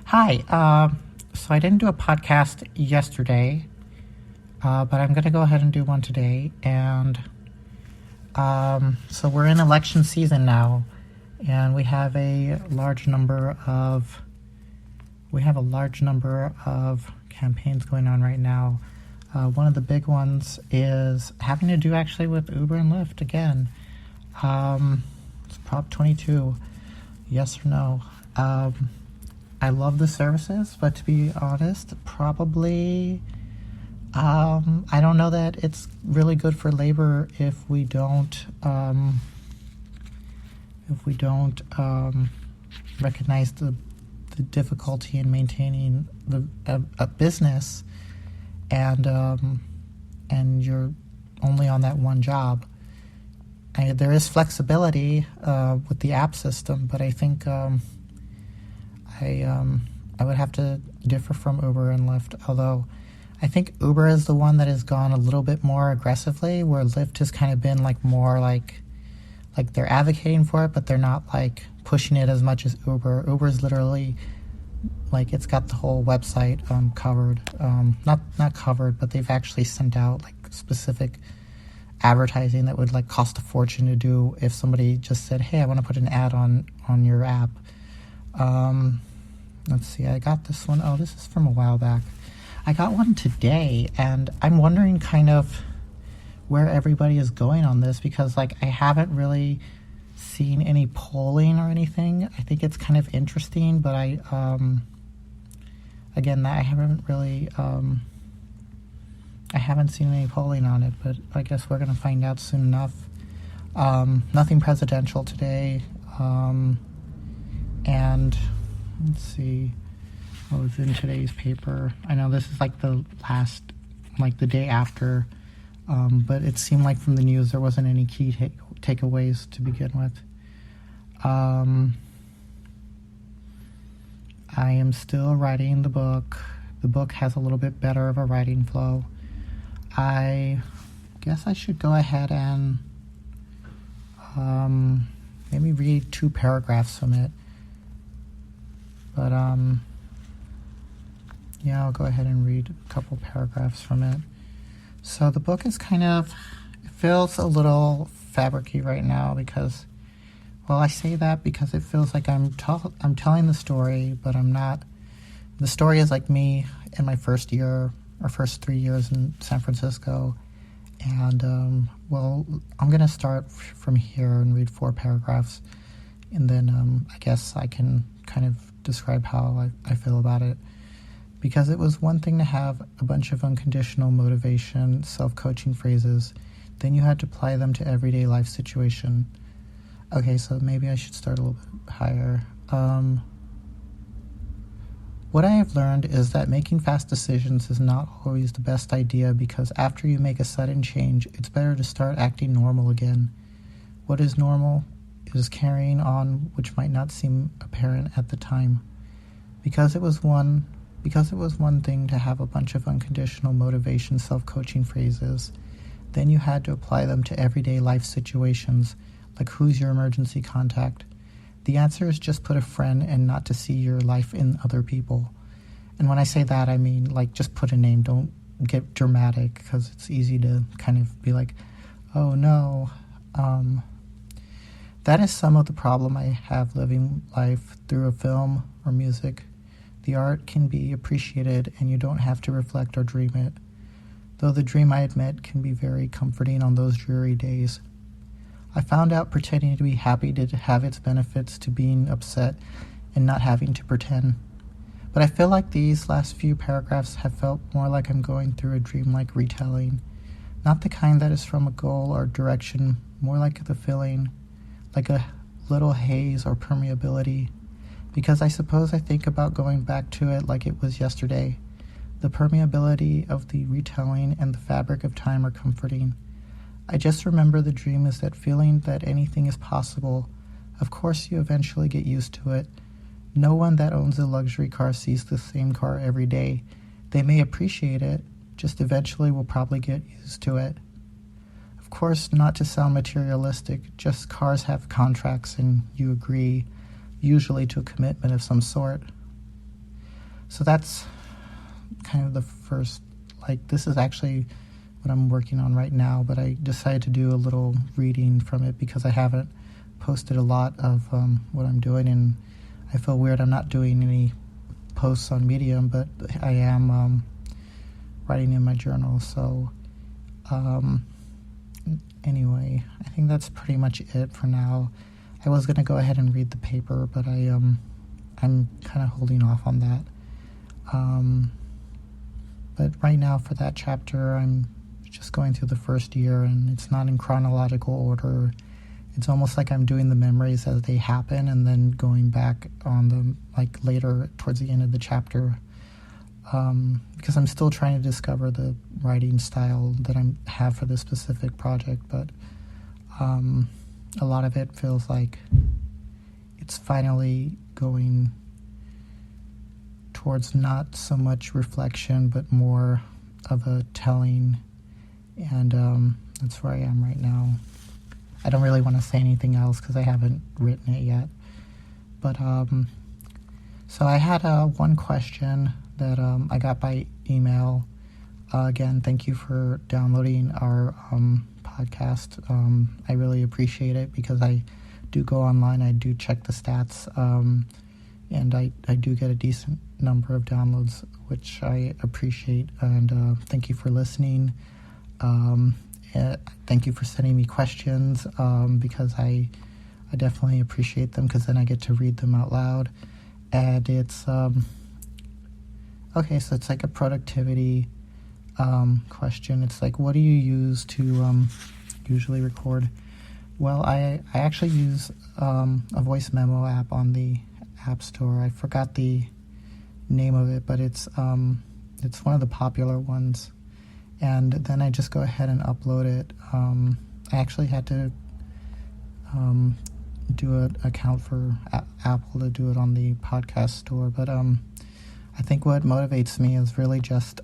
Hi. So I didn't do a podcast yesterday, but I'm going to go ahead and do one today. And so we're in election season now, and we have a large number of campaigns going on right now. One of the big ones is having to do actually with Uber and Lyft again. It's Prop 22. Yes or no? I love the services, but to be honest, probably I don't know that it's really good for labor if we don't recognize the difficulty in maintaining a business, and you're only on that one job. There is flexibility with the app system, but I think I would have to differ from Uber and Lyft, although I think Uber is the one that has gone a little bit more aggressively, where Lyft has kind of been more like they're advocating for it, but they're not like pushing it as much as Uber. Uber is literally it's got the whole website covered, not covered, but they've actually sent out specific advertising that would cost a fortune to do if somebody just said, hey, I want to put an ad on your app. Let's see, I got this one. Oh, this is from a while back. I got one today, and I'm wondering kind of where everybody is going on this, because I haven't really seen any polling or anything. I think it's kind of interesting, but I haven't seen any polling on it, but I guess we're going to find out soon enough. Nothing presidential today. And let's see what was in today's paper. I know this is the last, the day after, but it seemed like from the news there wasn't any key takeaways to begin with. I am still writing the book. The book has a little bit better of a writing flow. I guess I should go ahead and maybe read 2 paragraphs from it. But, yeah, I'll go ahead and read a couple paragraphs from it. So the book is it feels a little fabricy right now because, well, I say that because it feels like I'm telling the story, but I'm not. The story is me in my first 3 years in San Francisco. And, well, I'm going to start from here and read 4 paragraphs. And then I guess I can kind of describe how I feel about it, because it was one thing to have a bunch of unconditional motivation, self-coaching phrases, then you had to apply them to everyday life situation. Okay, so maybe I should start a little bit higher. What I have learned is that making fast decisions is not always the best idea, because after you make a sudden change, it's better to start acting normal again. What is normal? Is carrying on which might not seem apparent at the time. Because it was one thing to have a bunch of unconditional motivation self-coaching phrases, then you had to apply them to everyday life situations, like who's your emergency contact. The answer is just put a friend and not to see your life in other people. And when I say that, I mean just put a name. Don't get dramatic, because it's easy to kind of be oh no. That is some of the problem I have living life through a film or music. The art can be appreciated, and you don't have to reflect or dream it. Though the dream, I admit, can be very comforting on those dreary days. I found out pretending to be happy to have its benefits to being upset and not having to pretend. But I feel like these last few paragraphs have felt more like I'm going through a dreamlike retelling. Not the kind that is from a goal or direction, more like the feeling, like a little haze or permeability, because I suppose I think about going back to it like it was yesterday. The permeability of the retelling and the fabric of time are comforting. I just remember the dream is that feeling that anything is possible. Of course you eventually get used to it. No one that owns a luxury car sees the same car every day. They may appreciate it, just eventually will probably get used to it. Of course, not to sound materialistic, just cars have contracts and you agree, usually to a commitment of some sort. So that's kind of the first, like, this is actually what I'm working on right now, but I decided to do a little reading from it because I haven't posted a lot of what I'm doing, and I feel weird I'm not doing any posts on Medium, but I am writing in my journal. So anyway, I think that's pretty much it for now. I was going to go ahead and read the paper, but I'm kind of holding off on that. But right now for that chapter, I'm just going through the first year, and it's not in chronological order. It's almost like I'm doing the memories as they happen and then going back on them like later towards the end of the chapter, because I'm still trying to discover the writing style that I have for this specific project. But a lot of it feels like it's finally going towards not so much reflection but more of a telling, and that's where I am right now. I don't really want to say anything else because I haven't written it yet. But so I had one question that I got by email. Again, thank you for downloading our podcast. I really appreciate it because I do go online, I do check the stats, and I do get a decent number of downloads, which I appreciate. And thank you for listening. Thank you for sending me questions, because I definitely appreciate them, because then I get to read them out loud. And it's okay, so it's like a productivity question. It's like, what do you use to usually record? Well, I actually use a voice memo app on the App Store. I forgot the name of it, but it's one of the popular ones. And then I just go ahead and upload it. I actually had to do an account for Apple to do it on the podcast store. But I think what motivates me is really just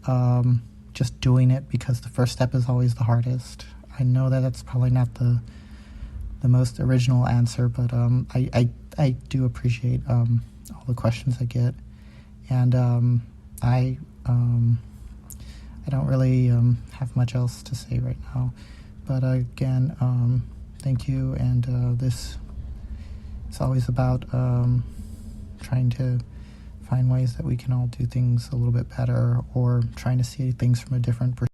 doing it, because the first step is always the hardest. I know that that's probably not the most original answer, but I do appreciate all the questions I get. And I don't really have much else to say right now. But again, thank you. And this is always about trying to find ways that we can all do things a little bit better, or trying to see things from a different perspective.